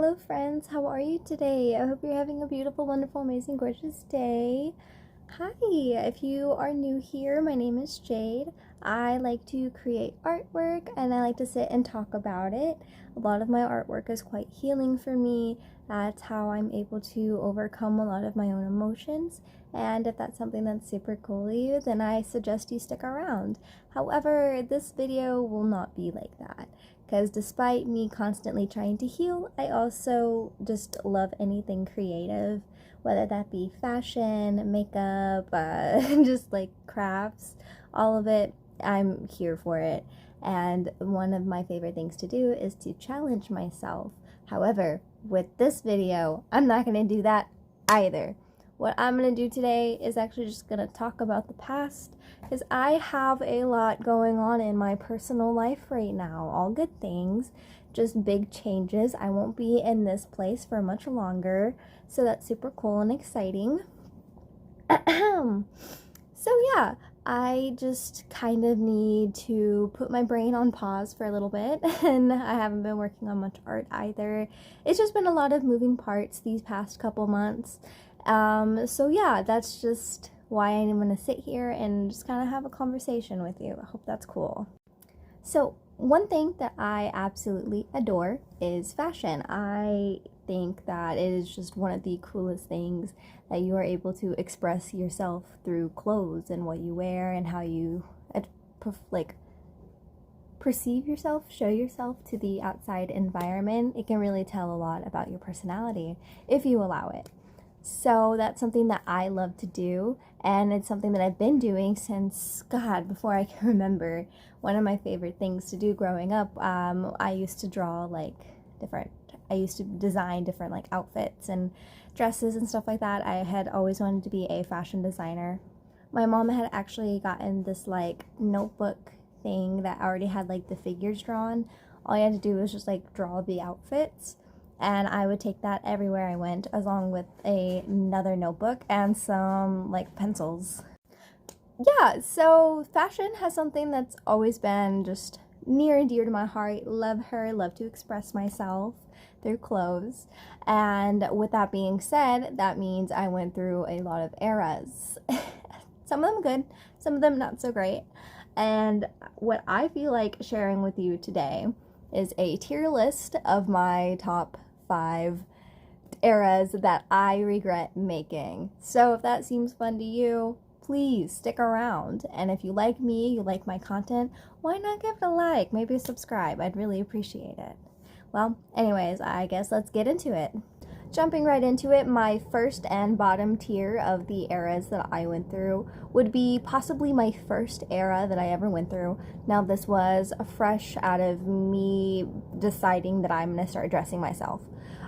Hello friends, how are you today? I hope you're having a beautiful, wonderful, amazing, gorgeous day. Hi, if you are new here, my name is Jade. I like to create artwork and I like to sit and talk about it. A lot of my artwork is quite healing for me. That's how I'm able to overcome a lot of my own emotions. And if that's something that's super cool to you, then I suggest you stick around. However, this video will not be like that. Because despite me constantly trying to heal, I also just love anything creative, whether that be fashion, makeup, just like crafts, all of it. I'm here for it. And one of my favorite things to do is to challenge myself. However, with this video, I'm not going to do that either. What I'm going to do today is actually just going to talk about the past, because I have a lot going on in my personal life right now. All good things, just big changes. I won't be in this place for much longer, so that's super cool and exciting. So yeah, I just kind of need to put my brain on pause for a little bit, and I haven't been working on much art either. It's just been a lot of moving parts these past couple months. So yeah, that's just why I'm going to sit here and just kind of have a conversation with you. I hope that's cool. So one thing that I absolutely adore is fashion. I think that it is just one of the coolest things that you are able to express yourself through clothes and what you wear and how you perceive yourself, show yourself to the outside environment. It can really tell a lot about your personality if you allow it. So that's something that I love to do, and it's something that I've been doing since, God, before I can remember. One of my favorite things to do growing up, I used to draw I used to design different like outfits and dresses and stuff like that. I had always wanted to be a fashion designer. My mom had actually gotten this like notebook thing that already had like the figures drawn. All you had to do was just like draw the outfits. And I would take that everywhere I went, along with another notebook and some like pencils. Yeah, so fashion has something that's always been just near and dear to my heart. Love to express myself through clothes. And with that being said, that means I went through a lot of eras. Some of them good, some of them not so great. And what I feel like sharing with you today is a tier list of my top 5 eras that I regret making. So if that seems fun to you, please stick around. And if you like me, you like my content, why not give it a like, maybe subscribe? I'd really appreciate it. Well, anyways, I guess let's get into it. Jumping right into it, my first and bottom tier of the eras that I went through would be possibly my first era that I ever went through. Now, this was fresh out of me deciding that I'm going to start dressing myself.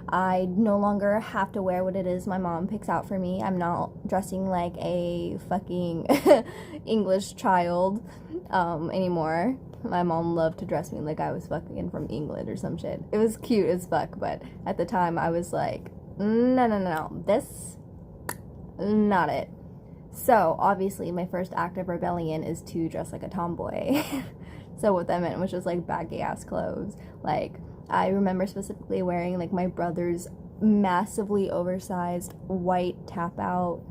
I no longer have to wear what it is my mom picks out for me. I'm not dressing like a fucking English child anymore. My mom loved to dress me like I was fucking from England or some shit. It was cute as fuck, but at the time I was like, no, this, not it. So, obviously, my first act of rebellion is to dress like a tomboy. So what that meant was just like baggy-ass clothes. Like, I remember specifically wearing like my brother's massively oversized white tap-out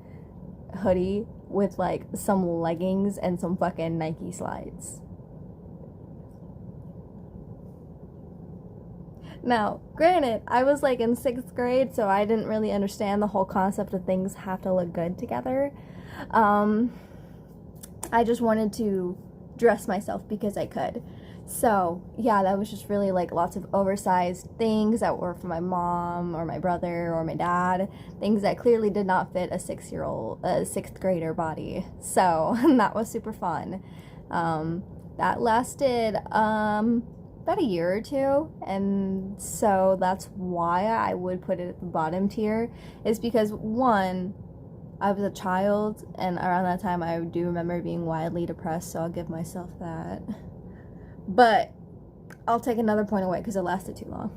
hoodie with like some leggings and some fucking Nike slides. Now, granted, I was like in 6th grade, so I didn't really understand the whole concept of things have to look good together. I just wanted to dress myself because I could. So, yeah, that was just really like lots of oversized things that were for my mom or my brother or my dad. Things that clearly did not fit a 6th grader body. So, that was super fun. That lasted, about a year or two, and so that's why I would put it at the bottom tier, is because one, I was a child, and around that time I do remember being wildly depressed, so I'll give myself that. But I'll take another point away because it lasted too long.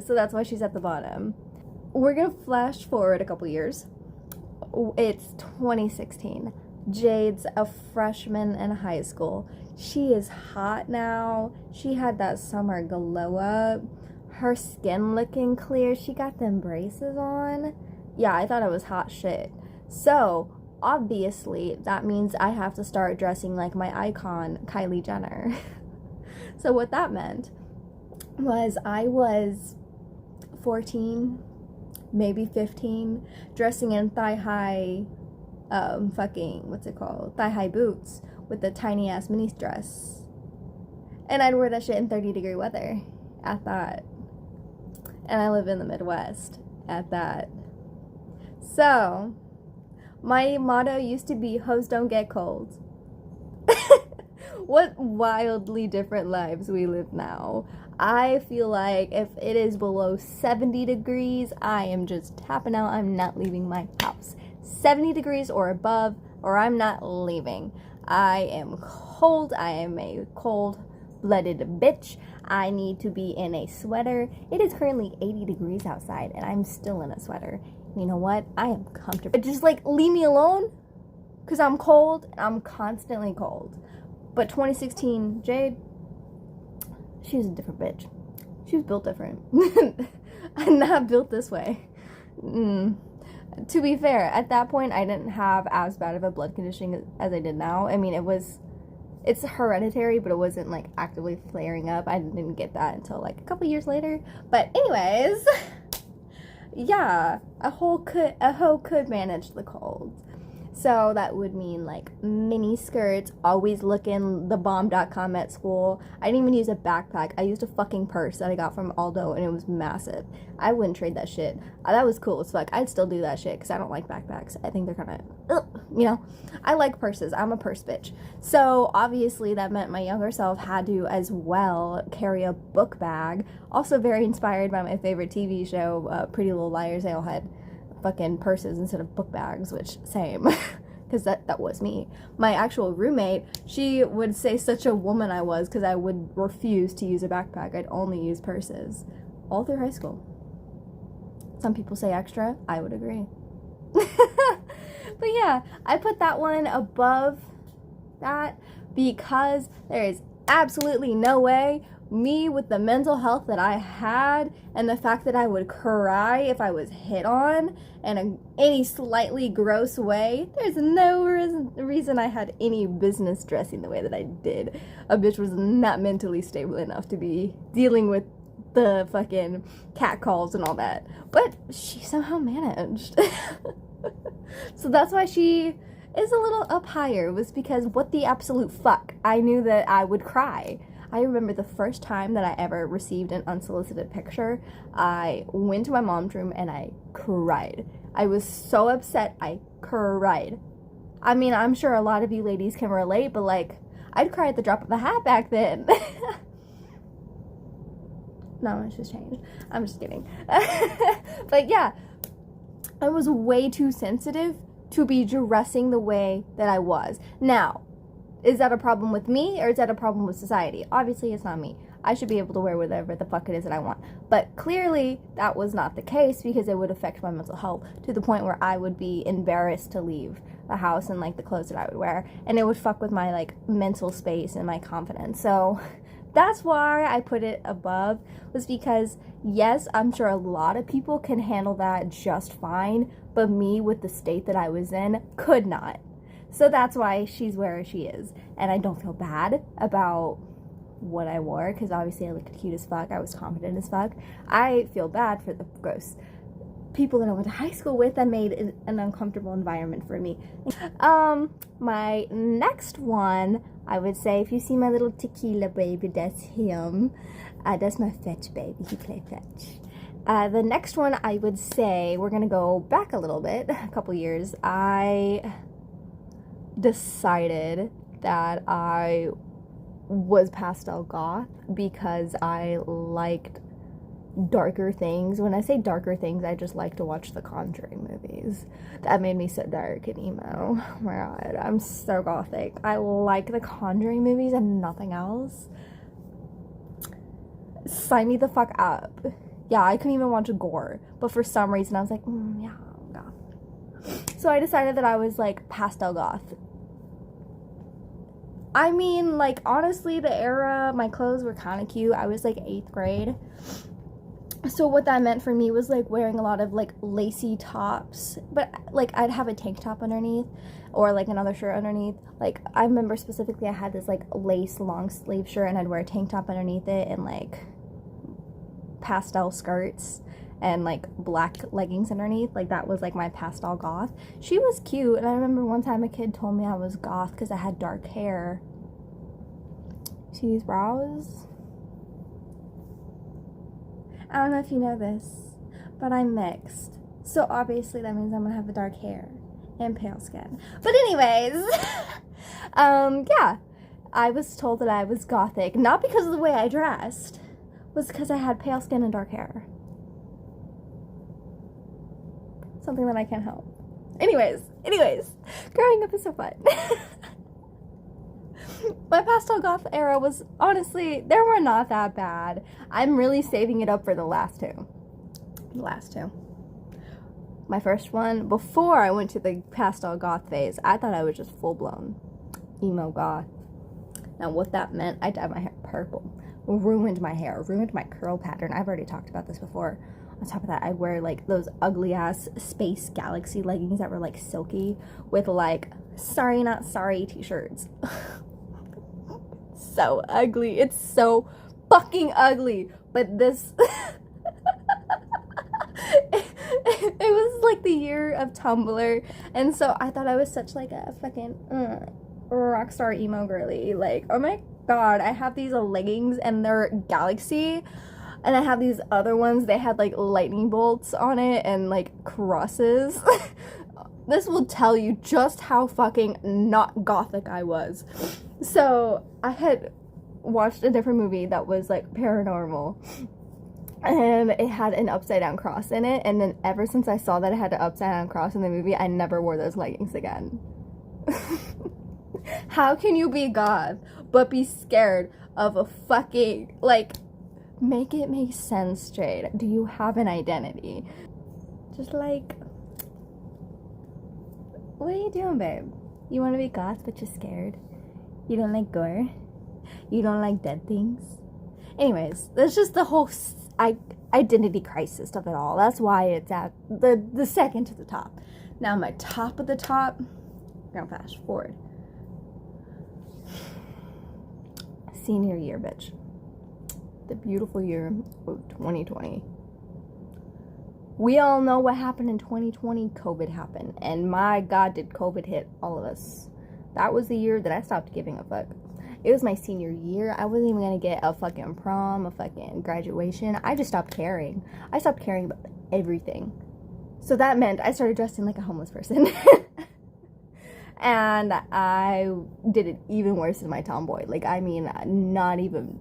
So that's why she's at the bottom. We're gonna flash forward a couple years. It's 2016. Jade's a freshman in high school. She is hot now. She had that summer glow up. her skin looking clear. She got them braces on. Yeah, I thought it was hot shit. So, obviously, that means I have to start dressing like my icon, Kylie Jenner. So what that meant was I was 14, maybe 15, dressing in thigh-high, thigh-high boots with the tiny-ass mini dress. And I'd wear that shit in 30-degree weather at that. And I live in the Midwest at that. So, my motto used to be, hoes don't get cold. What wildly different lives we live now. I feel like if it is below 70 degrees, I am just tapping out. I'm not leaving my house. 70 degrees or above, or I'm not leaving. I am cold. I am a cold-blooded bitch. I need to be in a sweater. It is currently 80 degrees outside, and I'm still in a sweater. You know what? I am comfortable. Just like, leave me alone, because I'm cold, and I'm constantly cold. But 2016 Jade, she was a different bitch. She was built different. I'm not built this way. To be fair, at that point, I didn't have as bad of a blood condition as I did now. I mean, it's hereditary, but it wasn't like actively flaring up. I didn't get that until like a couple years later. But anyways, yeah, a hoe could manage the cold. So that would mean like mini skirts, always looking thebomb.com at school. I didn't even use a backpack. I used a fucking purse that I got from Aldo, and it was massive. I wouldn't trade that shit. That was cool as fuck. I'd still do that shit because I don't like backpacks. I think they're kind of, you know, I like purses. I'm a purse bitch. So obviously that meant my younger self had to as well carry a book bag. Also very inspired by my favorite TV show, Pretty Little Liars. They all had fucking purses instead of book bags, which same, because that was me. My actual roommate, she would say such a woman I was because I would refuse to use a backpack. I'd only use purses all through high school. Some people say extra. I would agree. But yeah, I put that one above that because there is absolutely no way me with the mental health that I had and the fact that I would cry if I was hit on in any slightly gross way, there's no reason I had any business dressing the way that I did. A bitch was not mentally stable enough to be dealing with the fucking catcalls and all that. But she somehow managed. So that's why she is a little up higher, was because what the absolute fuck? I knew that I would cry. I remember the first time that I ever received an unsolicited picture, I went to my mom's room and I cried. I was so upset, I cried. I mean, I'm sure a lot of you ladies can relate, but like, I'd cry at the drop of a hat back then. Not much has changed. I'm just kidding. But yeah, I was way too sensitive to be dressing the way that I was. Now, is that a problem with me or is that a problem with society? Obviously, it's not me. I should be able to wear whatever the fuck it is that I want. But clearly, that was not the case because it would affect my mental health to the point where I would be embarrassed to leave the house and like the clothes that I would wear. And it would fuck with my like mental space and my confidence. So that's why I put it above, was because yes, I'm sure a lot of people can handle that just fine, but me with the state that I was in could not. So that's why she's where she is. And I don't feel bad about what I wore, because obviously I looked cute as fuck. I was confident as fuck. I feel bad for the gross people that I went to high school with that made an uncomfortable environment for me. My next one, I would say, if you see my little tequila baby, that's him. That's my fetch baby. He play fetch. The next one, I would say, we're gonna go back a little bit, a couple years. I decided that I was pastel goth because I liked darker things. When I say darker things, I just like to watch the Conjuring movies. That made me so dark and emo. Oh my god, I'm so gothic. I like the Conjuring movies and nothing else. Sign me the fuck up. Yeah, I couldn't even watch gore, but for some reason I was like, yeah, goth. So I decided that I was like pastel goth. I mean, like, honestly, the era, my clothes were kind of cute. I was like 8th grade. So what that meant for me was like wearing a lot of like lacy tops, but like I'd have a tank top underneath or like another shirt underneath. Like I remember specifically I had this like lace long sleeve shirt and I'd wear a tank top underneath it and like pastel skirts and like black leggings underneath. Like that was like my pastel goth. She was cute, and I remember one time a kid told me I was goth because I had dark hair. See these brows? I don't know if you know this, but I'm mixed. So obviously that means I'm gonna have the dark hair and pale skin. But anyways, yeah, I was told that I was gothic, not because of the way I dressed, was because I had pale skin and dark hair. Something that I can't help. Anyways, growing up is so fun. My pastel goth era was, honestly, they were not that bad. I'm really saving it up for the last two. My first one, before I went to the pastel goth phase, I thought I was just full-blown emo goth. Now what that meant, I dyed my hair purple. Ruined my hair, ruined my curl pattern. I've already talked about this before. On top of that, I'd wear like those ugly ass Space Galaxy leggings that were like silky with like sorry not sorry t-shirts. So ugly. It's so fucking ugly. But this it was like the year of Tumblr, and so I thought I was such like a fucking rock star emo girly. Like, oh my god, I have these leggings and they're Galaxy, and I have these other ones, they had like lightning bolts on it and like crosses. This will tell you just how fucking not gothic I was. So I had watched a different movie that was like paranormal, and it had an upside down cross in it, and then ever since I saw that it had an upside down cross in the movie, I never wore those leggings again. How can you be goth but be scared of a fucking, like, make it make sense, Jade. Do you have an identity? Just like, what are you doing, babe? You want to be goth but you're scared? You don't like gore? You don't like dead things? Anyways, that's just the whole identity crisis of it all. That's why it's at the second to the top. Now my top of the top, we're gonna fast forward. Senior year, bitch. The beautiful year of 2020. We all know what happened in 2020. COVID happened. And my God, did COVID hit all of us. That was the year that I stopped giving a fuck. It was my senior year. I wasn't even gonna get a fucking prom, a fucking graduation. I just stopped caring. I stopped caring about everything. So that meant I started dressing like a homeless person. And I did it even worse than my tomboy. Like, I mean, not even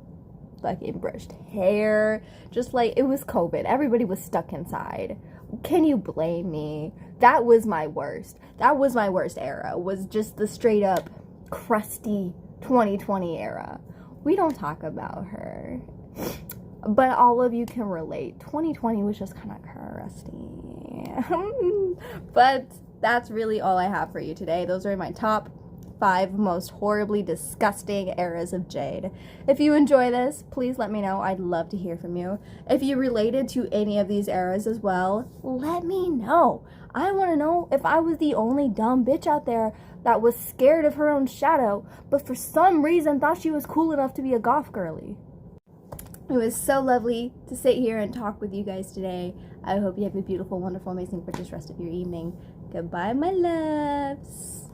fucking brushed hair. Just like, it was COVID. Everybody was stuck inside. Can you blame me? That was my worst. That was my worst era. Was just the straight up crusty 2020 era. We don't talk about her, but all of you can relate. 2020 was just kind of crusty. But that's really all I have for you today. Those are my top 5 most horribly disgusting eras of Jade. If you enjoy this, please let me know. I'd love to hear from you. If you related to any of these eras as well, let me know. I want to know if I was the only dumb bitch out there that was scared of her own shadow, but for some reason thought she was cool enough to be a goth girly. It was so lovely to sit here and talk with you guys today. I hope you have a beautiful, wonderful, amazing, gorgeous rest of your evening. Goodbye, my loves.